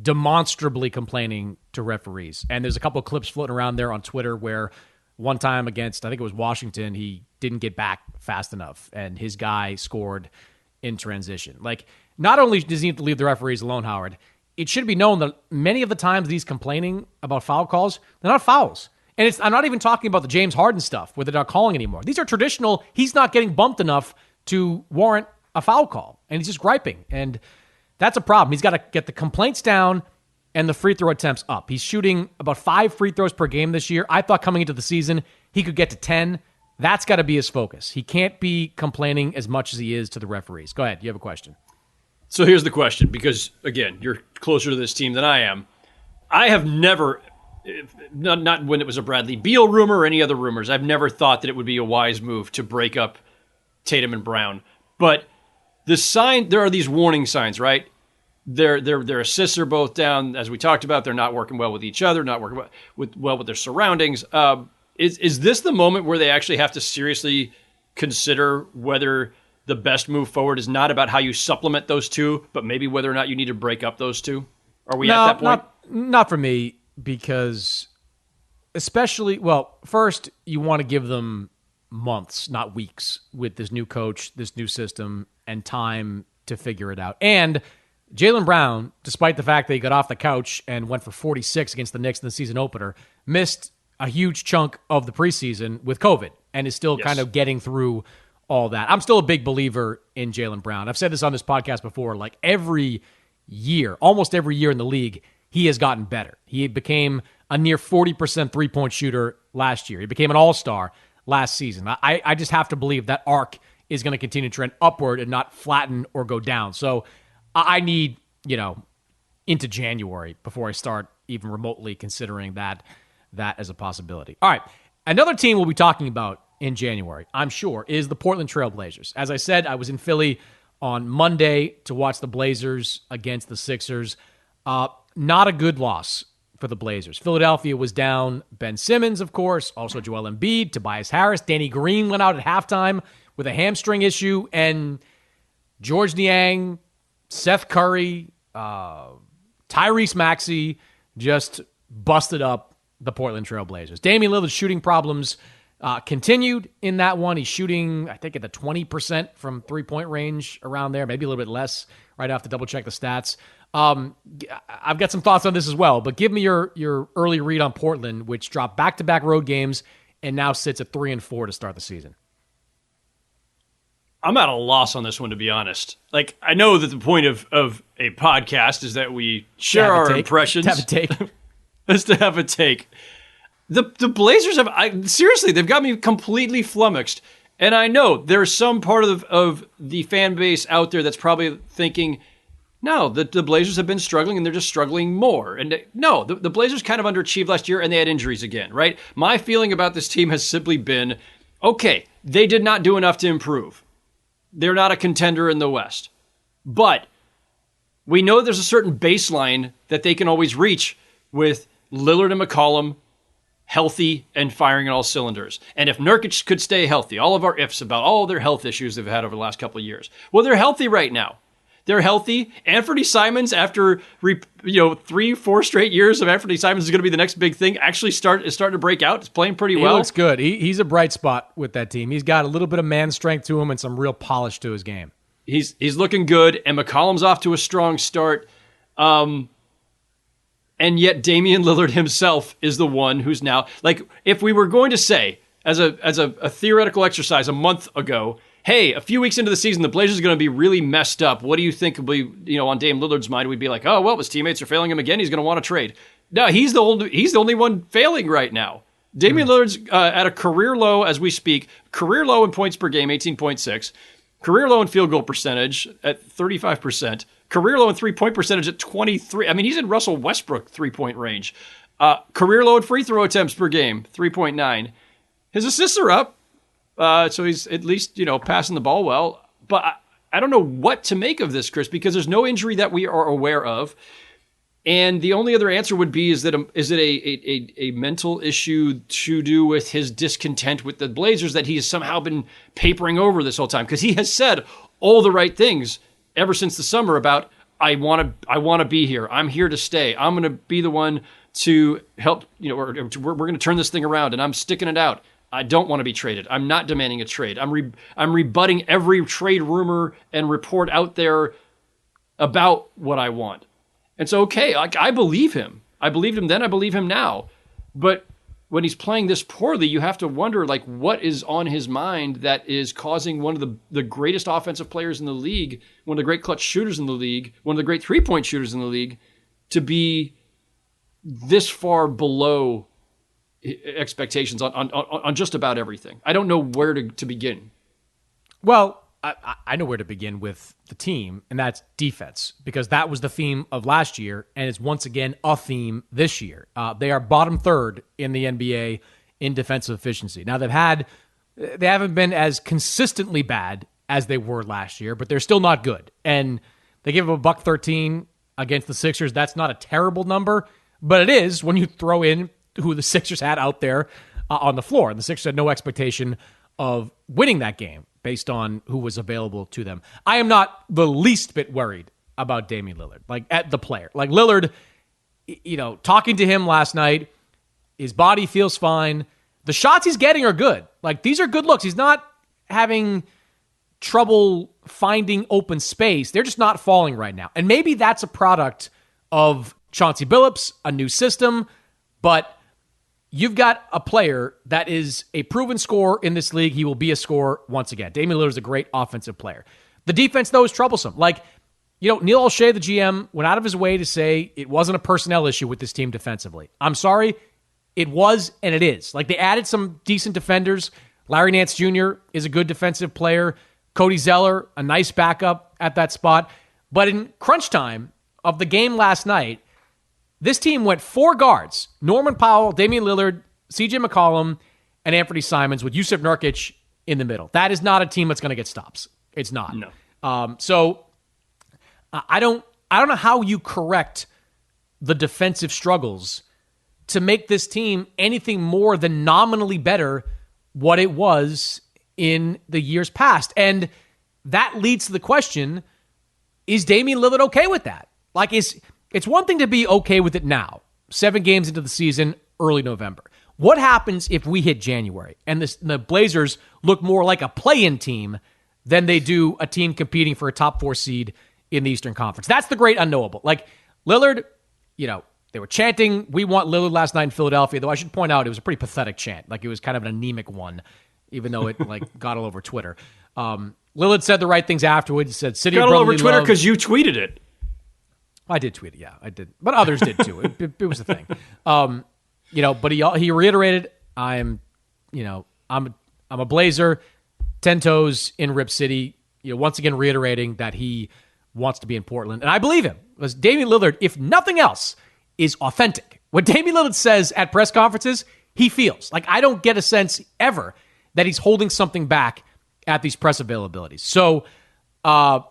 demonstrably complaining to referees. And there's a couple of clips floating around there on Twitter where one time against, I think it was Washington, he didn't get back fast enough, and his guy scored in transition. Like, not only does he need to leave the referees alone, Howard, it should be known that many of the times he's complaining about foul calls, they're not fouls. And I'm not even talking about the James Harden stuff where they're not calling anymore. These are traditional. He's not getting bumped enough to warrant a foul call, and he's just griping. And that's a problem. He's got to get the complaints down and the free throw attempts up. He's shooting about 5 free throws per game this year. I thought coming into the season he could get to 10. That's got to be his focus. He can't be complaining as much as he is to the referees. Go ahead. You have a question. So here's the question, because, again, you're closer to this team than I am. I have never... Not when it was a Bradley Beal rumor or any other rumors. I've never thought that it would be a wise move to break up Tatum and Brown. But there are these warning signs, right? Their assists are both down, as we talked about. They're not working well with each other, not working well with their surroundings. Is this the moment where they actually have to seriously consider whether the best move forward is not about how you supplement those two, but maybe whether or not you need to break up those two? Are we at that point? Not for me. Because first, you want to give them months, not weeks, with this new coach, this new system, and time to figure it out. And Jaylen Brown, despite the fact that he got off the couch and went for 46 against the Knicks in the season opener, missed a huge chunk of the preseason with COVID and is still kind of getting through all that. I'm still a big believer in Jaylen Brown. I've said this on this podcast before, like every year, almost every year in the league, he has gotten better. He became a near 40% three-point shooter last year. He became an all-star last season. I just have to believe that arc is going to continue to trend upward and not flatten or go down. So I need, into January before I start even remotely considering that as a possibility. All right. Another team we'll be talking about in January, I'm sure, is the Portland Trail Blazers. As I said, I was in Philly on Monday to watch the Blazers against the Sixers. Not a good loss for the Blazers. Philadelphia was down Ben Simmons, of course, also Joel Embiid, Tobias Harris. Danny Green went out at halftime with a hamstring issue, and George Niang, Seth Curry, Tyrese Maxey just busted up the Portland Trail Blazers. Damian Lillard's shooting problems continued in that one. He's shooting, I think, at the 20% from three-point range around there, maybe a little bit less. Right, I have to double-check the stats. I've got some thoughts on this as well, but give me your early read on Portland, which dropped back-to-back road games and now sits at 3-4 to start the season. I'm at a loss on this one, to be honest. Like, I know that the point of a podcast is that we share our impressions. To have a take. Is to have a take. The Blazers seriously, they've got me completely flummoxed. And I know there's some part of the fan base out there that's probably thinking, no, the Blazers have been struggling and they're just struggling more. And no, the Blazers kind of underachieved last year and they had injuries again, right? My feeling about this team has simply been, okay, they did not do enough to improve. They're not a contender in the West. But we know there's a certain baseline that they can always reach with Lillard and McCollum healthy and firing on all cylinders. And if Nurkic could stay healthy, all of our ifs about all their health issues they've had over the last couple of years. Well, they're healthy right now. They're healthy. Anthony Simons, after 3-4 straight years of Anthony Simons is going to be the next big thing, actually is starting to break out. It's playing pretty well. He looks good. He's a bright spot with that team. He's got a little bit of man strength to him and some real polish to his game. He's looking good, and McCollum's off to a strong start. And yet Damian Lillard himself is the one who's now, like, if we were going to say, as a theoretical exercise a month ago, hey, a few weeks into the season, the Blazers are going to be really messed up. What do you think will be, on Dame Lillard's mind? We'd be like, oh, well, his teammates are failing him again. He's going to want to trade. No, he's the only one failing right now. Damian Lillard's at a career low as we speak, career low in points per game, 18.6, career low in field goal percentage at 35%, career low in three-point percentage at 23. I mean, he's in Russell Westbrook three-point range. Career low in free throw attempts per game, 3.9. His assists are up. So he's at least, passing the ball well. But I don't know what to make of this, Chris, because there's no injury that we are aware of. And the only other answer would be, is it a mental issue to do with his discontent with the Blazers that he has somehow been papering over this whole time? Because he has said all the right things ever since the summer about, I want to be here. I'm here to stay. I'm going to be the one to help, we're going to turn this thing around, and I'm sticking it out. I don't want to be traded. I'm not demanding a trade. I'm rebutting every trade rumor and report out there about what I want. And so, okay, I believe him. I believed him then. I believe him now. But when he's playing this poorly, you have to wonder, what is on his mind that is causing one of the greatest offensive players in the league, one of the great clutch shooters in the league, one of the great three-point shooters in the league, to be this far below expectations on just about everything. I don't know where to begin. Well, I know where to begin with the team, and that's defense, because that was the theme of last year, and it's once again a theme this year. They are bottom third in the NBA in defensive efficiency. Now, they haven't been as consistently bad as they were last year, but they're still not good. And they gave up $113 against the Sixers. That's not a terrible number, but it is when you throw in who the Sixers had out there on the floor. And the Sixers had no expectation of winning that game based on who was available to them. I am not the least bit worried about Damian Lillard, at the player. Lillard, talking to him last night, his body feels fine. The shots he's getting are good. These are good looks. He's not having trouble finding open space. They're just not falling right now. And maybe that's a product of Chauncey Billups, a new system, but you've got a player that is a proven scorer in this league. He will be a scorer once again. Damian Lillard is a great offensive player. The defense, though, is troublesome. Neil O'Shea, the GM, went out of his way to say it wasn't a personnel issue with this team defensively. I'm sorry, it was and it is. They added some decent defenders Larry Nance Jr. is a good defensive player. Cody Zeller, a nice backup at that spot. But in crunch time of the game last night, this team went 4 guards: Norman Powell, Damian Lillard, CJ McCollum, and Anthony Simons, with Yusuf Nurkic in the middle. That is not a team that's going to get stops. It's not. No. So I don't know how you correct the defensive struggles to make this team anything more than nominally better what it was in the years past. And that leads to the question, is Damian Lillard okay with that? Like, it's one thing to be okay with it now, 7 games into the season, early November. What happens if we hit January and the Blazers look more like a play-in team than they do a team competing for a top 4 seed in the Eastern Conference? That's the great unknowable. Like, Lillard, they were chanting, "We want Lillard" last night in Philadelphia, though I should point out it was a pretty pathetic chant. Like, it was kind of an anemic one, even though it got all over Twitter. Lillard said the right things afterwards. He said, "City got of all brotherly over Twitter love." because you tweeted it. I did tweet it, yeah, I did. But others did too. It was a thing. But he reiterated, I'm a Blazer, 10 toes in Rip City, once again reiterating that he wants to be in Portland. And I believe him, because Damian Lillard, if nothing else, is authentic. What Damian Lillard says at press conferences, he feels. Like, I don't get a sense ever that he's holding something back at these press availabilities. So I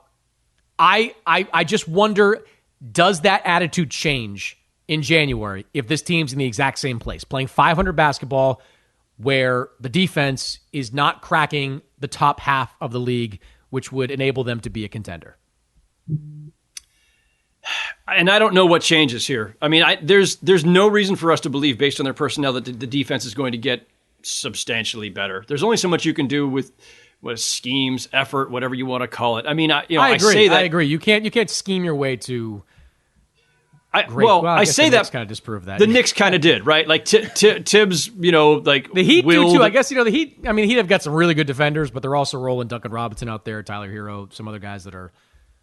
just wonder, does that attitude change in January if this team's in the exact same place, playing 500 basketball, where the defense is not cracking the top half of the league, which would enable them to be a contender? And I don't know what changes here. I mean, there's no reason for us to believe, based on their personnel, that the defense is going to get substantially better. There's only so much you can do with schemes, effort, whatever you want to call it. I mean, I agree. I agree. You can't scheme your way to. I say that kind of disprove that. The Knicks kind of did, right? Like Tibbs, like the Heat do too. I guess the Heat. I mean, the Heat have got some really good defenders, but they're also rolling Duncan Robinson out there, Tyler Hero, some other guys that are.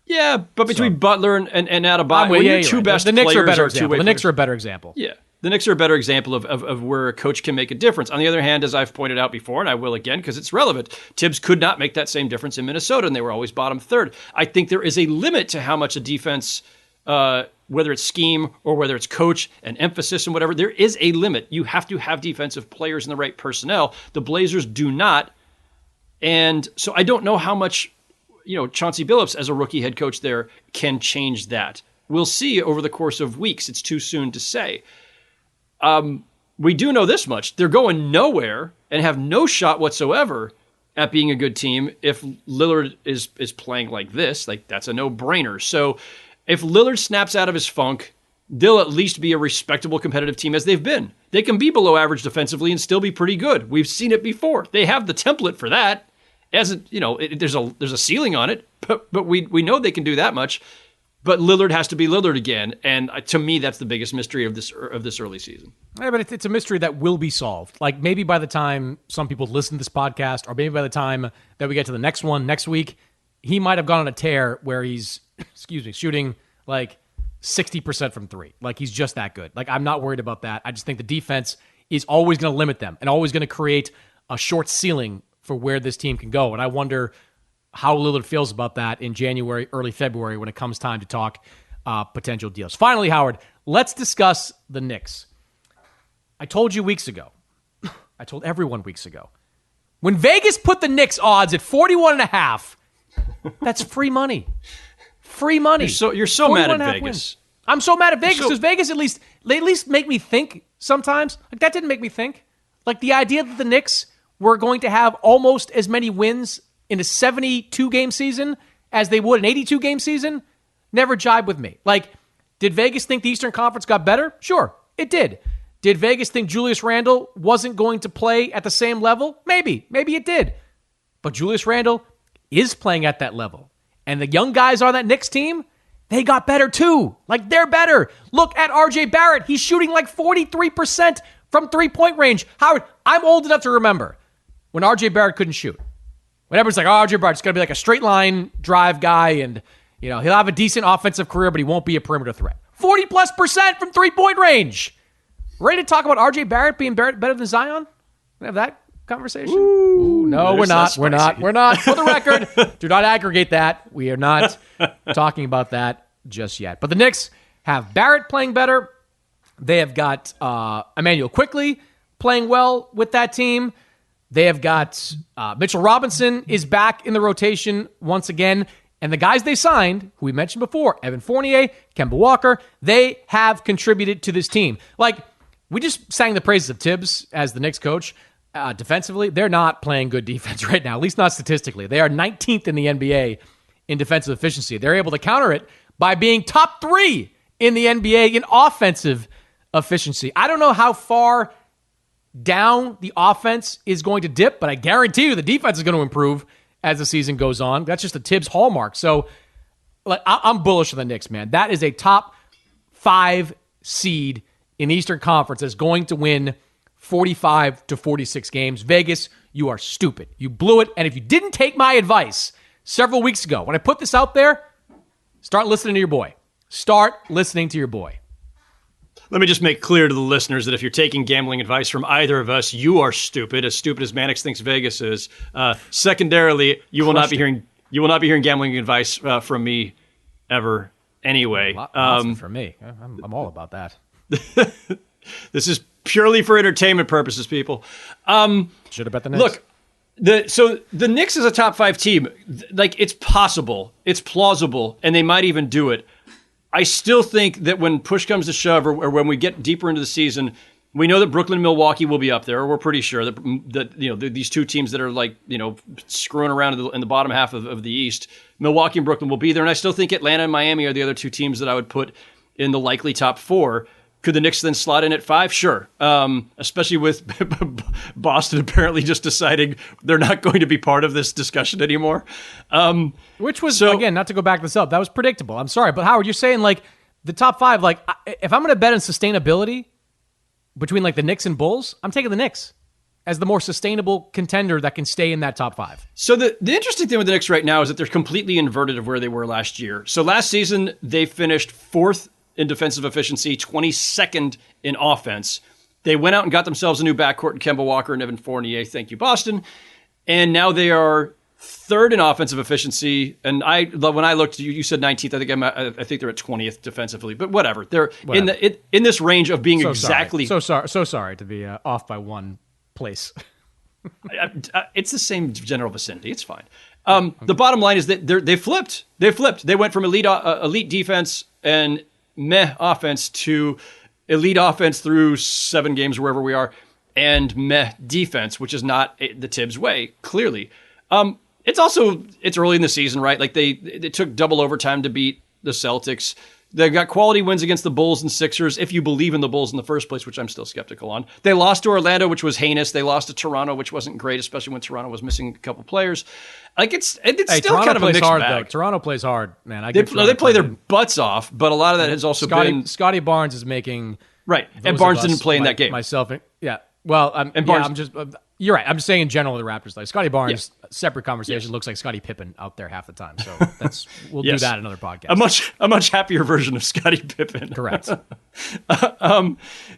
Yeah, but between Butler and Adebayo, your two best the Knicks players are a better are example. The Knicks are a better example. Yeah, the Knicks are a better example of where a coach can make a difference. On the other hand, as I've pointed out before, and I will again because it's relevant, Tibbs could not make that same difference in Minnesota, and they were always bottom third. I think there is a limit to how much a defense, whether it's scheme or whether it's coach and emphasis and whatever, there is a limit. You have to have defensive players and the right personnel. The Blazers do not, and so I don't know how much Chauncey Billups as a rookie head coach there can change that. We'll see over the course of weeks. It's too soon to say. We do know this much. They're going nowhere and have no shot whatsoever at being a good team if Lillard is playing like this. Like, that's a no-brainer. So if Lillard snaps out of his funk, they'll at least be a respectable competitive team, as they've been. They can be below average defensively and still be pretty good. We've seen it before. They have the template for that. There's a ceiling on it, but we know they can do that much. But Lillard has to be Lillard again, and to me, that's the biggest mystery of this early season. Yeah, but it's a mystery that will be solved. Like, maybe by the time some people listen to this podcast, or maybe by the time that we get to the next one next week, he might have gone on a tear where he's, shooting like 60% from 3. Like, he's just that good. Like, I'm not worried about that. I just think the defense is always going to limit them and always going to create a short ceiling for where this team can go. And I wonder how Lillard feels about that in January, early February, when it comes time to talk potential deals. Finally, Howard, let's discuss the Knicks. I told you weeks ago. I told everyone weeks ago. When Vegas put the Knicks odds at 41.5, that's free money. Free money. You're so mad at Vegas. Wins. I'm so mad at Vegas because Vegas at least make me think sometimes. Like, that didn't make me think. Like, the idea that the Knicks were going to have almost as many wins in a 72-game season as they would an 82-game season never jibed with me. Like, did Vegas think the Eastern Conference got better? Sure, it did. Did Vegas think Julius Randle wasn't going to play at the same level? Maybe it did. But Julius Randle is playing at that level. And the young guys on that Knicks team, they got better too. Like, they're better. Look at RJ Barrett. He's shooting like 43% from three-point range. Howard, I'm old enough to remember when RJ Barrett couldn't shoot. When everyone's like, oh, RJ Barrett's going to be like a straight line drive guy, and he'll have a decent offensive career, but he won't be a perimeter threat. 40+% from three-point range. Ready to talk about RJ Barrett being better than Zion? We have that conversation? Ooh, no, we're not. We're not. We're not. For the record, do not aggregate that. We are not talking about that just yet. But the Knicks have Barrett playing better. They have got Emmanuel Quickley playing well with that team. They have got Mitchell Robinson is back in the rotation once again. And the guys they signed, who we mentioned before, Evan Fournier, Kemba Walker, they have contributed to this team. Like, we just sang the praises of Tibbs as the Knicks coach. Defensively, they're not playing good defense right now, at least not statistically. They are 19th in the NBA in defensive efficiency. They're able to counter it by being top 3 in the NBA in offensive efficiency. I don't know how far down the offense is going to dip, but I guarantee you the defense is going to improve as the season goes on. That's just a Tibbs hallmark. So like, I'm bullish on the Knicks, man. That is a top 5 seed in the Eastern Conference that's going to win 45 to 46 games. Vegas, you are stupid. You blew it. And if you didn't take my advice several weeks ago, when I put this out there, start listening to your boy. Start listening to your boy. Let me just make clear to the listeners that if you're taking gambling advice from either of us, you are stupid as Mannix thinks Vegas is. Secondarily, you will not be hearing gambling advice from me ever anyway. Lots for me. I'm all about that. This is purely for entertainment purposes, people. Should have bet the Knicks. Look, so the Knicks is a top 5 team. Like, it's possible, it's plausible, and they might even do it. I still think that when push comes to shove, or when we get deeper into the season, we know that Brooklyn and Milwaukee will be up there. We're pretty sure that these two teams that are like, screwing around in the bottom half of the East, Milwaukee and Brooklyn will be there. And I still think Atlanta and Miami are the other 2 teams that I would put in the likely top 4. Could the Knicks then slot in at 5? Sure. Especially with Boston apparently just deciding they're not going to be part of this discussion anymore. Which was, again, not to go back this up, that was predictable. I'm sorry, but Howard, you're saying like the top 5, like if I'm going to bet on sustainability between like the Knicks and Bulls, I'm taking the Knicks as the more sustainable contender that can stay in that top 5. So the interesting thing with the Knicks right now is that they're completely inverted of where they were last year. So last season, they finished 4th in defensive efficiency, 22nd in offense. They went out and got themselves a new backcourt in Kemba Walker and Evan Fournier. Thank you, Boston. And now they are 3rd in offensive efficiency. And when I looked, you said 19th. I think they're at 20th defensively. But whatever, they're in this range of being exactly. So sorry to be off by 1 place. It's the same general vicinity. It's fine. The bottom line is that they flipped. They flipped. They went from elite defense and meh offense to elite offense through 7 games, wherever we are, and meh defense, which is not the Tibbs way, clearly. It's early in the season, right? Like they took double overtime to beat the Celtics. They've got quality wins against the Bulls and Sixers, if you believe in the Bulls in the first place, which I'm still skeptical on. They lost to Orlando, which was heinous. They lost to Toronto, which wasn't great, especially when Toronto was missing a couple players. Like it's still Toronto kind of a mixed hard, bag. Though. Toronto plays hard, man. They play their butts off, but a lot of that has also been Scottie Barnes is making right, and Barnes didn't play in that game. Yeah. Well, Barnes, I'm just you're right. I'm just saying in general the Raptors like Scottie Barnes. Separate conversation. Looks like Scottie Pippen out there half the time. So we'll do that in another podcast. A much happier version of Scottie Pippen. Correct.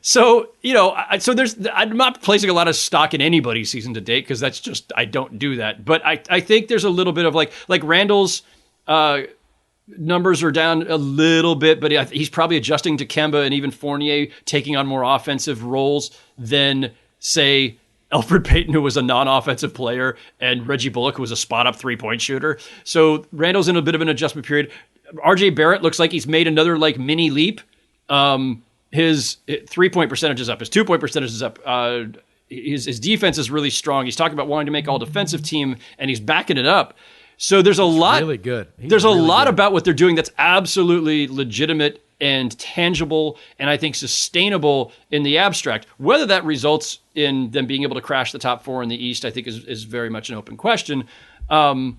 So I'm not placing a lot of stock in anybody's season to date because that's just I don't do that. But I think there's a little bit of like Randall's numbers are down a little bit, but he's probably adjusting to Kemba and even Fournier taking on more offensive roles than, say, Elfrid Payton, who was a non-offensive player, and Reggie Bullock, who was a spot-up three-point shooter. So Randall's in a bit of an adjustment period. RJ Barrett looks like he's made another mini leap. His 3-point percentage is up. His 2-point percentage is up. His defense is really strong. He's talking about wanting to make all-defensive team, and he's backing it up. So there's a lot. Really good. There's a lot about what they're doing that's absolutely legitimate and tangible, and I think sustainable in the abstract. Whether that results in them being able to crash the top 4 in the East, I think is very much an open question. I'm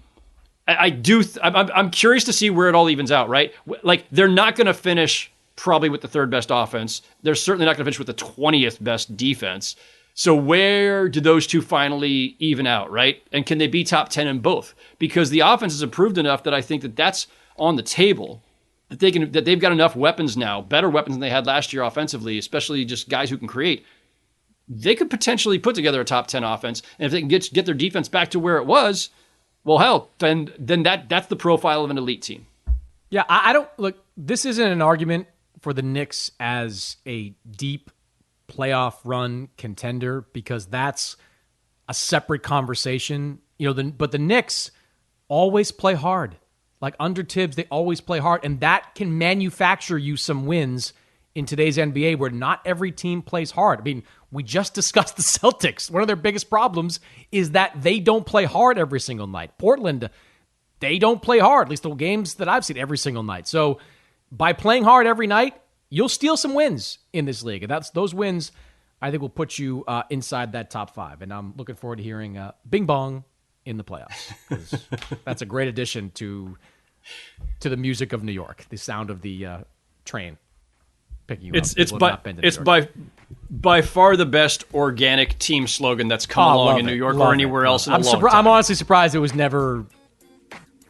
curious to see where it all evens out. Right, like they're not going to finish probably with the 3rd best offense. They're certainly not going to finish with the 20th best defense. So where do those two finally even out, right? And can they be top 10 in both? Because the offense has improved enough that I think that that's on the table, that they've got enough weapons now, better weapons than they had last year offensively, especially just guys who can create. they could potentially put together a top 10 offense. And if they can get their defense back to where it was, well, hell, then that's the profile of an elite team. Yeah, I don't look. This isn't an argument for the Knicks as a deep playoff run contender, because that's a separate conversation. But the Knicks always play hard. Like under Tibbs, they always play hard, and that can manufacture you some wins in today's NBA where not every team plays hard. I mean, we just discussed the Celtics. One of their biggest problems is that they don't play hard every single night. Portland, they don't play hard, at least the games that I've seen every single night. So by playing hard every night, you'll steal some wins in this league. And those wins, I think, will put you inside that top 5. And I'm looking forward to hearing Bing Bong in the playoffs, because that's a great addition to the music of New York, the sound of the train picking you up. It's by far the best organic team slogan that's come along in New York or anywhere else in a long time. I'm honestly surprised it was never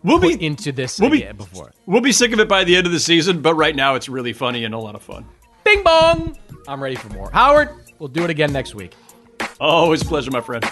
put into this again before. We'll be sick of it by the end of the season, but right now it's really funny and a lot of fun. Bing Bong! I'm ready for more. Howard, we'll do it again next week. Always a pleasure, my friend.